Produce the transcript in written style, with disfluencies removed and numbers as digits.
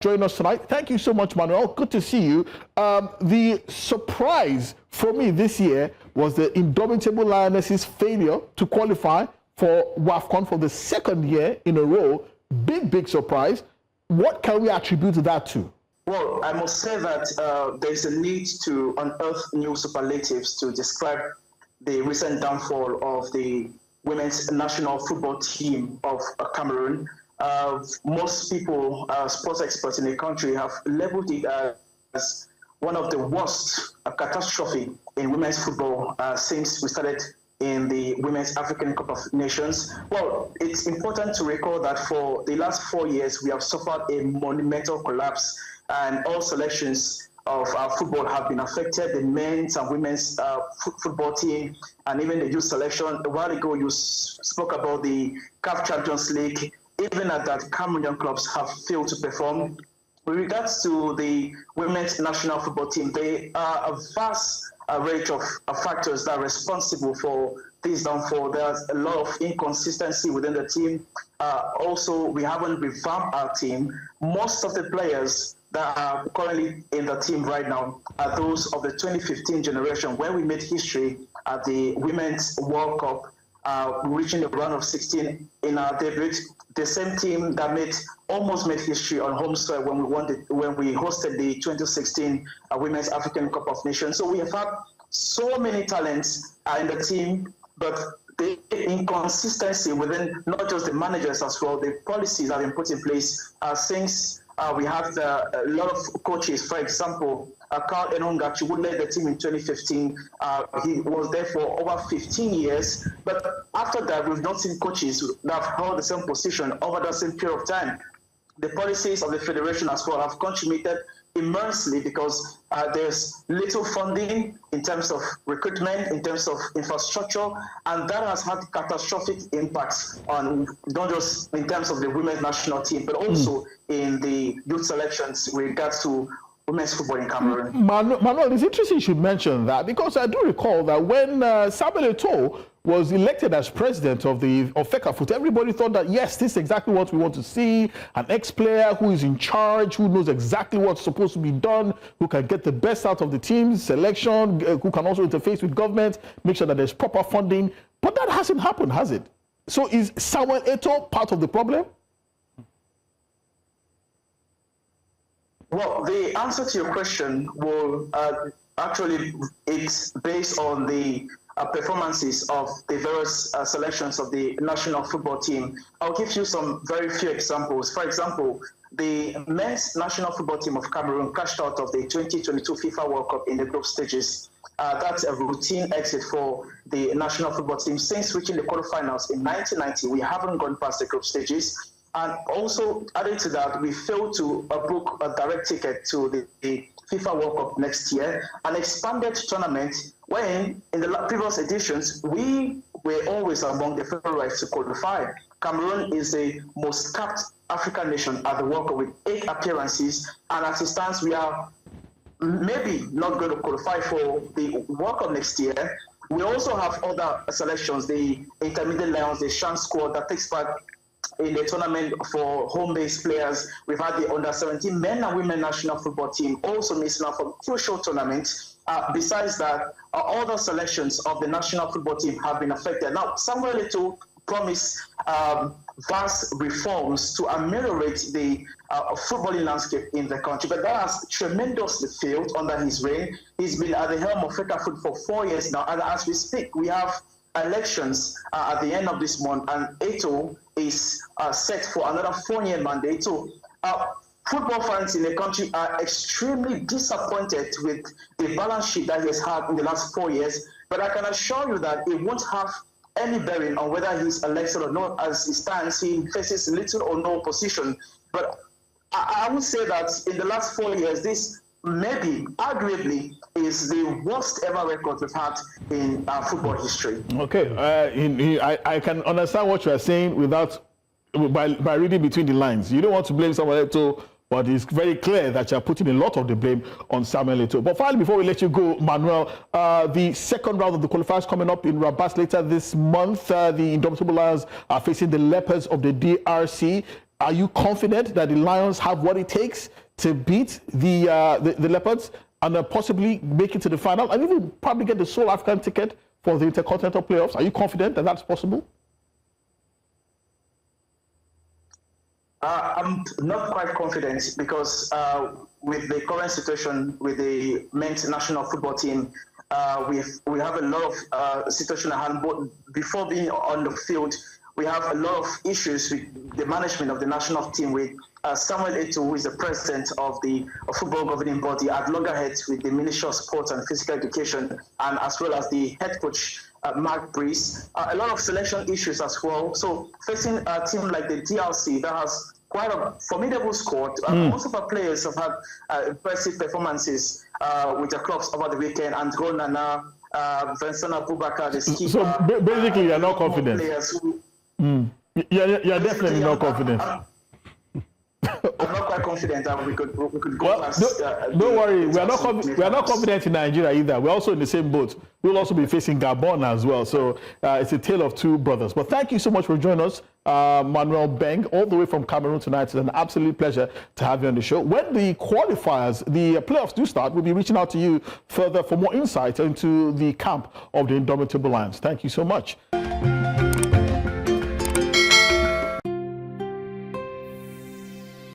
join us tonight. Thank you so much, Manuel. Good to see you. The surprise for me this year was the Indomitable Lionesses' failure to qualify for WAFCON for the second year in a row. Big surprise. What can we attribute that to? Well, I must say that there's a need to unearth new superlatives to describe the recent downfall of the women's national football team of Cameroon. Most people, sports experts in the country, have labeled it as one of the worst catastrophe in women's football since we started in the Women's African Cup of Nations. Well, it's important to recall that for the last 4 years, we have suffered a monumental collapse, and all selections of our football have been affected. The men's and women's football team, and even the youth selection. A while ago, you spoke about the CAF Champions League. Even at that, Cameroonian clubs have failed to perform. With regards to the women's national football team, there are a vast range of factors that are responsible for this downfall. There's a lot of inconsistency within the team. Also, we haven't revamped our team. Most of the players that are currently in the team right now are those of the 2015 generation, where we made history at the Women's World Cup, reaching the round of 16 in our debut. The same team that almost made history on home soil when we hosted the 2016 Women's African Cup of Nations. So we have had so many talents in the team, but the inconsistency within not just the managers as well, the policies that have been put in place since we have a lot of coaches. For example, Carl Enongachi, who led the team in 2015, he was there for over 15 years. But after that, we've not seen coaches that have held the same position over the same period of time. The policies of the federation as well have contributed immensely because there's little funding in terms of recruitment, in terms of infrastructure, and that has had catastrophic impacts on not just in terms of the women's national team, but also in the youth selections with regards to women's football in Cameroon. Manuel, it's interesting you should mention that, because I do recall that when Samuel Eto'o was elected as president of FECAFOOT, everybody thought that, yes, this is exactly what we want to see, an ex-player who is in charge, who knows exactly what's supposed to be done, who can get the best out of the team's selection, who can also interface with government, make sure that there's proper funding. But that hasn't happened, has it? So is Samuel Eto'o part of the problem? Well, the answer to your question will actually, it's based on the performances of the various selections of the national football team. I'll give you some very few examples. For example, the men's national football team of Cameroon cashed out of the 2022 FIFA World Cup in the group stages. That's a routine exit for the national football team. Since reaching the quarterfinals in 1990, we haven't gone past the group stages. And also, added to that, we failed to book a direct ticket to the FIFA World Cup next year, an expanded tournament when, in the previous editions, we were always among the favorites to qualify. Cameroon is the most capped African nation at the World Cup with 8 appearances, and as it stands, we are maybe not going to qualify for the World Cup next year. We also have other selections, the Indomitable Lions, the Shan squad that takes part in the tournament for home-based players. We've had the under-17 men and women national football team also missing out from crucial tournaments. Besides that, other selections of the national football team have been affected. Now, Samuel Eto'o promised vast reforms to ameliorate the footballing landscape in the country, but that has tremendously failed under his reign. He's been at the helm of FECAFOOT for 4 years now, and as we speak, we have elections at the end of this month, and Eto'o is set for another 4-year mandate. So football fans in the country are extremely disappointed with the balance sheet that he has had in the last 4 years, but I can assure you that it won't have any bearing on whether he's elected or not. As it stands, he faces little or no opposition. But I would say that in the last 4 years, this maybe, arguably, is the worst ever record we've had in football history. Okay, I can understand what you are saying by reading between the lines. You don't want to blame Samuel Eto'o, but it's very clear that you're putting a lot of the blame on Samuel Eto'o. But finally, before we let you go, Manuel, the second round of the qualifiers coming up in Rabat later this month. The Indomitable Lions are facing the Leopards of the DRC. Are you confident that the Lions have what it takes to beat the Leopards and possibly make it to the final and even probably get the sole African ticket for the Intercontinental playoffs? Are you confident that that's possible? I'm not quite confident because with the current situation with the men's national football team, we have a lot of situation at hand. But before being on the field, we have a lot of issues with the management of the national team, with Samuel Eto'o, who is the president of the football governing body, at loggerheads with the Ministry of Sport and Physical Education, and as well as the head coach, Mark Brees. A lot of selection issues as well. So facing a team like the DRC that has quite a formidable squad, most of our players have had impressive performances with their clubs over the weekend. And Ronana, Vincent Abubakar, the skipper. So basically, you're not confident. Players who, You're definitely not confident. I'm not quite confident that we could go past. Don't worry, we are not confident in Nigeria either. We're also in the same boat. We'll also be facing Gabon as well. So it's a tale of two brothers. But thank you so much for joining us, Emmanuel Beng, all the way from Cameroon tonight. It's an absolute pleasure to have you on the show. When the qualifiers, the playoffs do start, we'll be reaching out to you further for more insight into the camp of the Indomitable Lions. Thank you so much.